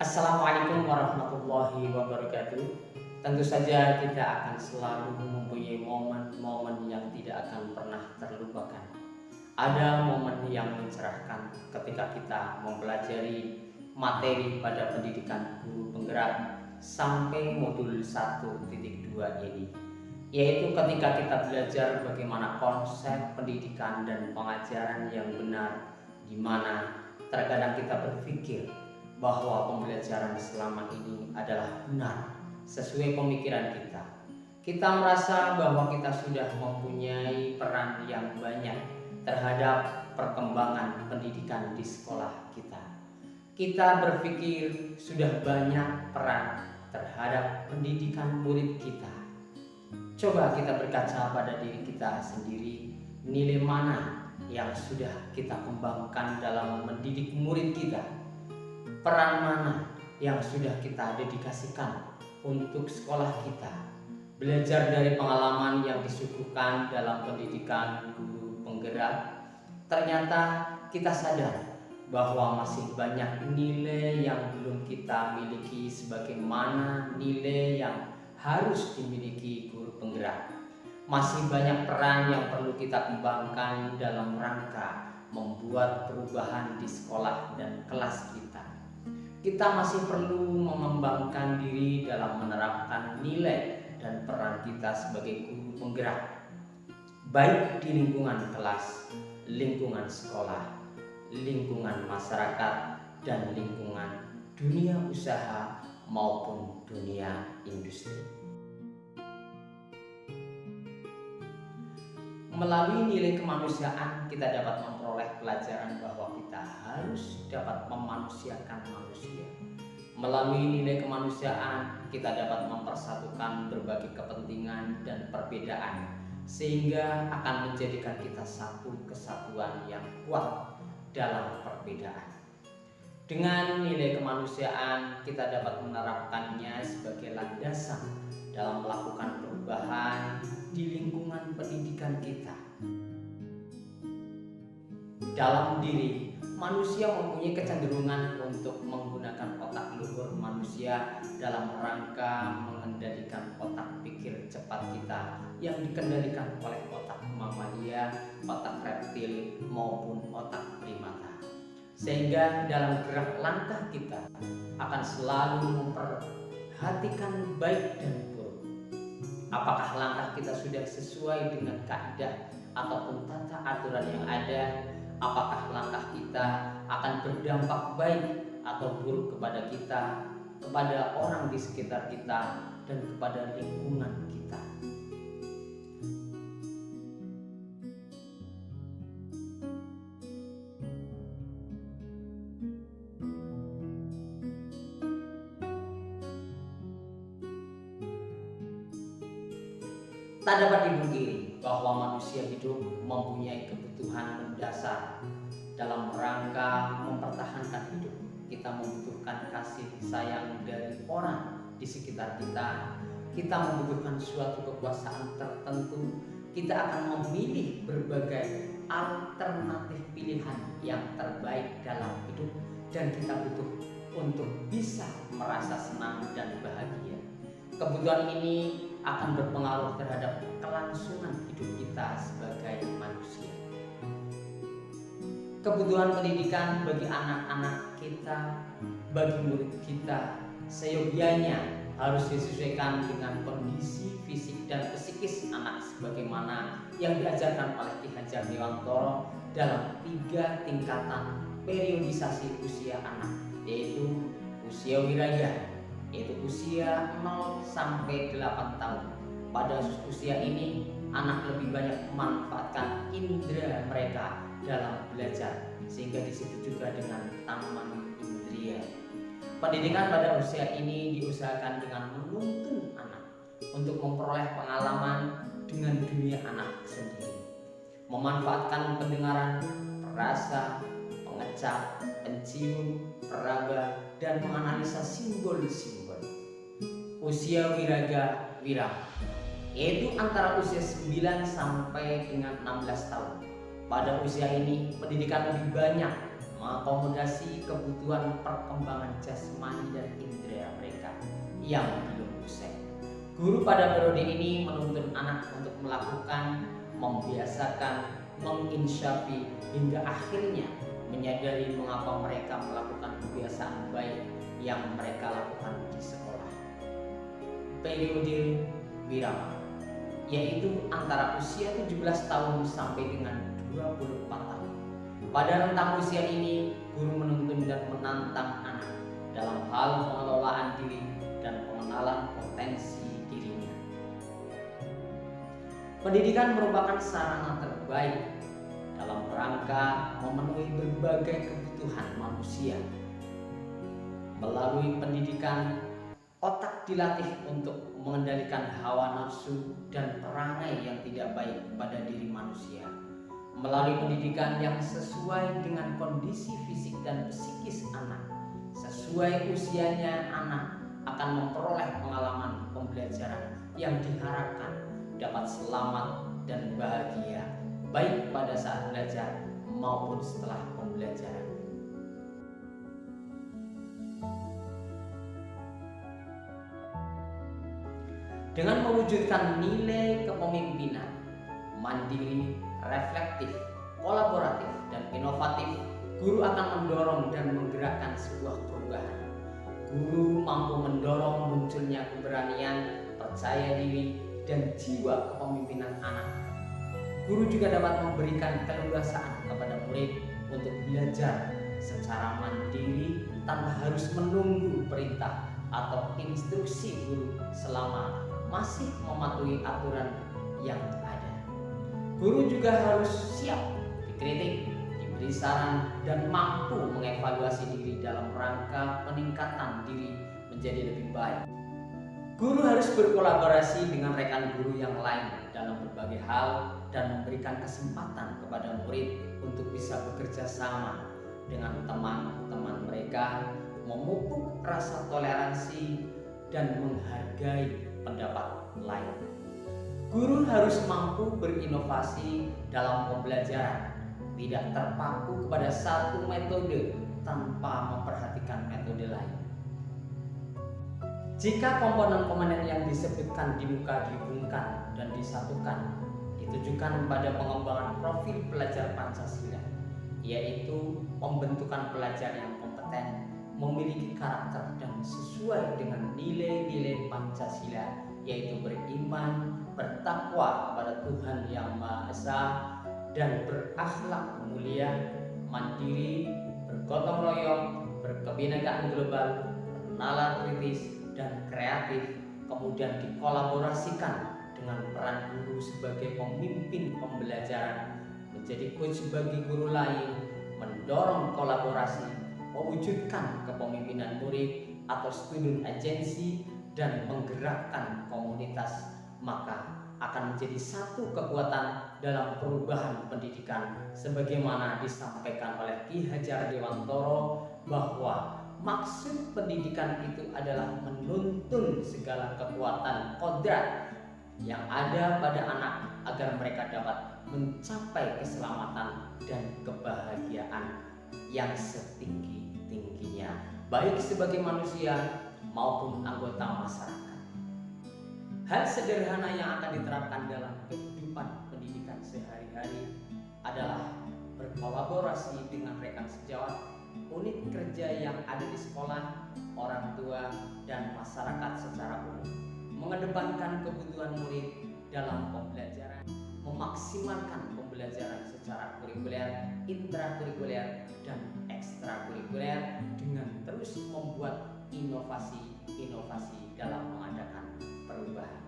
Assalamualaikum warahmatullahi wabarakatuh. Tentu saja kita akan selalu mempunyai momen-momen yang tidak akan pernah terlupakan. Ada momen yang mencerahkan ketika kita mempelajari materi pada pendidikan guru penggerak sampai modul 1.2 ini, yaitu ketika kita belajar bagaimana konsep pendidikan dan pengajaran yang benar, di mana terkadang kita berpikir bahwa pembelajaran selama ini adalah benar sesuai pemikiran kita. Kita merasa bahwa kita sudah mempunyai peran yang banyak terhadap perkembangan pendidikan di sekolah kita. Kita berpikir sudah banyak peran terhadap pendidikan murid kita. Coba kita berkaca pada diri kita sendiri, nilai mana yang sudah kita kembangkan dalam mendidik murid kita. Peran mana yang sudah kita dedikasikan untuk sekolah kita. Belajar dari pengalaman yang disuguhkan dalam pendidikan guru penggerak, ternyata kita sadar bahwa masih banyak nilai yang belum kita miliki sebagaimana nilai yang harus dimiliki guru penggerak. Masih banyak peran yang perlu kita kembangkan dalam rangka membuat perubahan di sekolah dan kelas kita. Kita masih perlu mengembangkan diri dalam menerapkan nilai dan peran kita sebagai guru penggerak, baik di lingkungan kelas, lingkungan sekolah, lingkungan masyarakat, dan lingkungan dunia usaha maupun dunia industri. Melalui nilai kemanusiaan kita dapat memperoleh pelajaran bahwa kita harus dapat memanusiakan manusia. Melalui nilai kemanusiaan kita dapat mempersatukan berbagai kepentingan dan perbedaan sehingga akan menjadikan kita satu kesatuan yang kuat dalam perbedaan. Dengan nilai kemanusiaan kita dapat menerapkannya sebagai landasan dalam melakukan perubahan di lingkungan pendidikan kita. Dalam diri, manusia mempunyai kecenderungan untuk menggunakan otak luhur manusia dalam rangka mengendalikan otak pikir cepat kita yang dikendalikan oleh otak mamalia, otak reptil maupun otak primata. Sehingga dalam gerak langkah kita akan selalu memperhatikan baik dan buruk. Apakah langkah kita sudah sesuai dengan kaidah ataupun tata aturan yang ada? Apakah langkah kita akan berdampak baik atau buruk kepada kita, kepada orang di sekitar kita, dan kepada lingkungan kita? Tak dapat dipungkiri bahwa manusia hidup mempunyai kebutuhan mendasar dalam rangka mempertahankan hidup. Kita membutuhkan kasih sayang dari orang di sekitar kita. Kita membutuhkan suatu kekuasaan tertentu. Kita akan memilih berbagai alternatif pilihan yang terbaik dalam hidup, dan kita butuh untuk bisa merasa senang dan bahagia. Kebutuhan ini akan berpengaruh terhadap kelangsungan hidup kita sebagai manusia. Kebutuhan pendidikan bagi anak-anak kita, bagi murid kita, seyogianya harus disesuaikan dengan kondisi fisik dan psikis anak sebagaimana yang diajarkan oleh Ki Hajar Dewantoro dalam 3 tingkatan periodisasi usia anak, yaitu usia wiraya, yaitu usia 0 sampai 8 tahun. Pada usia ini, anak lebih banyak memanfaatkan indera mereka dalam belajar, sehingga disebut juga dengan taman indria. Pendidikan pada usia ini diusahakan dengan menuntun anak untuk memperoleh pengalaman dengan dunia anak sendiri, memanfaatkan pendengaran, perasa, pengecap, pencium, peraba, dan menganalisa simbol-simbol. Usia wiraga wirang, yaitu antara usia 9 sampai dengan 16 tahun. Pada usia ini, pendidikan lebih banyak mengakomodasi kebutuhan perkembangan jasmani dan indera mereka yang belum usai. Guru pada periode ini menuntun anak untuk melakukan, membiasakan, menginsyafi hingga akhirnya menyadari mengapa mereka melakukan kebiasaan baik yang mereka lakukan di sekolah. Periode Wirama, yaitu antara usia 17 tahun sampai dengan 24 tahun. Pada rentang usia ini, guru menuntun dan menantang anak dalam hal pengelolaan diri dan pengenalan potensi dirinya. Pendidikan merupakan sarana terbaik dalam rangka memenuhi berbagai kebutuhan manusia. Melalui pendidikan, otak dilatih untuk mengendalikan hawa nafsu dan perangai yang tidak baik pada diri manusia. Melalui pendidikan yang sesuai dengan kondisi fisik dan psikis anak, sesuai usianya, anak akan memperoleh pengalaman pembelajaran yang diharapkan dapat selamat dan bahagia, baik pada saat belajar maupun setelah pembelajaran. Dengan mewujudkan nilai kepemimpinan mandiri, reflektif, kolaboratif, dan inovatif, guru akan mendorong dan menggerakkan sebuah perubahan. Guru mampu mendorong munculnya keberanian, percaya diri, dan jiwa kepemimpinan anak. Guru juga dapat memberikan keleluasaan kepada murid untuk belajar secara mandiri tanpa harus menunggu perintah atau instruksi guru selama masih mematuhi aturan yang ada. Guru juga harus siap dikritik, diberi saran, dan mampu mengevaluasi diri dalam rangka peningkatan diri menjadi lebih baik. Guru harus berkolaborasi dengan rekan guru yang lain dalam berbagai hal dan memberikan kesempatan kepada murid untuk bisa bekerja sama dengan teman-teman mereka, memupuk rasa toleransi dan menghargai pendapat lain. Guru harus mampu berinovasi dalam pembelajaran, tidak terpaku kepada satu metode tanpa memperhatikan metode lain. Jika komponen-komponen yang disebutkan di muka dihubungkan dan disatukan, ditujukan pada pengembangan profil pelajar Pancasila, yaitu pembentukan pelajar yang kompeten, memiliki karakter dan sesuai dengan nilai-nilai Pancasila, yaitu beriman, bertakwa kepada Tuhan Yang Maha Esa, dan berakhlak mulia, mandiri, bergotong royong, berkebinekaan global, bernalar kritis dan kreatif, kemudian dikolaborasikan dengan peran guru sebagai pemimpin pembelajaran, menjadi coach bagi guru lain, mendorong kolaborasi, mewujudkan kepemimpinan murid atau student agency, dan menggerakkan komunitas, maka akan menjadi satu kekuatan dalam perubahan pendidikan sebagaimana disampaikan oleh Ki Hajar Dewantoro bahwa maksud pendidikan itu adalah menuntun segala kekuatan kodrat yang ada pada anak agar mereka dapat mencapai keselamatan dan kebahagiaan yang setinggi-tingginya, baik sebagai manusia maupun anggota masyarakat. Hal sederhana yang akan diterapkan dalam kehidupan pendidikan sehari-hari adalah berkolaborasi dengan rekan sejawat, unit kerja yang ada di sekolah, orang tua, dan masyarakat secara umum, mengedepankan kebutuhan murid dalam pembelajaran, memaksimalkan pembelajaran secara kurikuler, intrakurikuler, dan ekstrakurikuler dengan terus membuat inovasi-inovasi dalam mengadakan perubahan.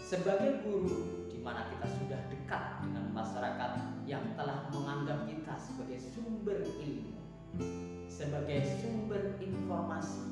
Sebagai guru, di mana kita sudah dekat dengan masyarakat yang telah menganggap kita sebagai sumber ilmu, sebagai sumber informasi,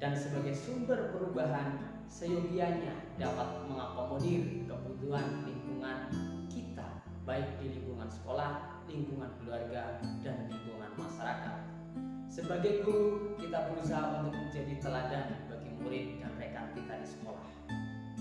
dan sebagai sumber perubahan, seyogianya dapat mengakomodir kebutuhan lingkungan kita, baik di lingkungan sekolah, lingkungan keluarga, dan lingkungan masyarakat. Sebagai guru, kita berusaha untuk menjadi teladan bagi murid dan rekan kita di sekolah,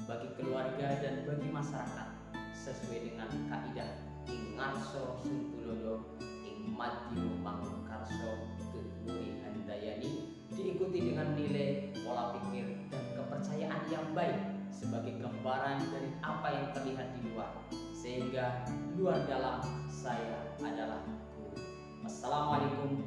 bagi keluarga dan bagi masyarakat, sesuai dengan kaidah ing ngarso sing tulodo ing Matthew Mangkarso Tutmuri Handayani, diikuti dengan nilai, pola pikir, dan kepercayaan yang baik sebagai gambaran dari apa yang terlihat di luar, sehingga luar dalam saya adalah guru. Wassalamualaikum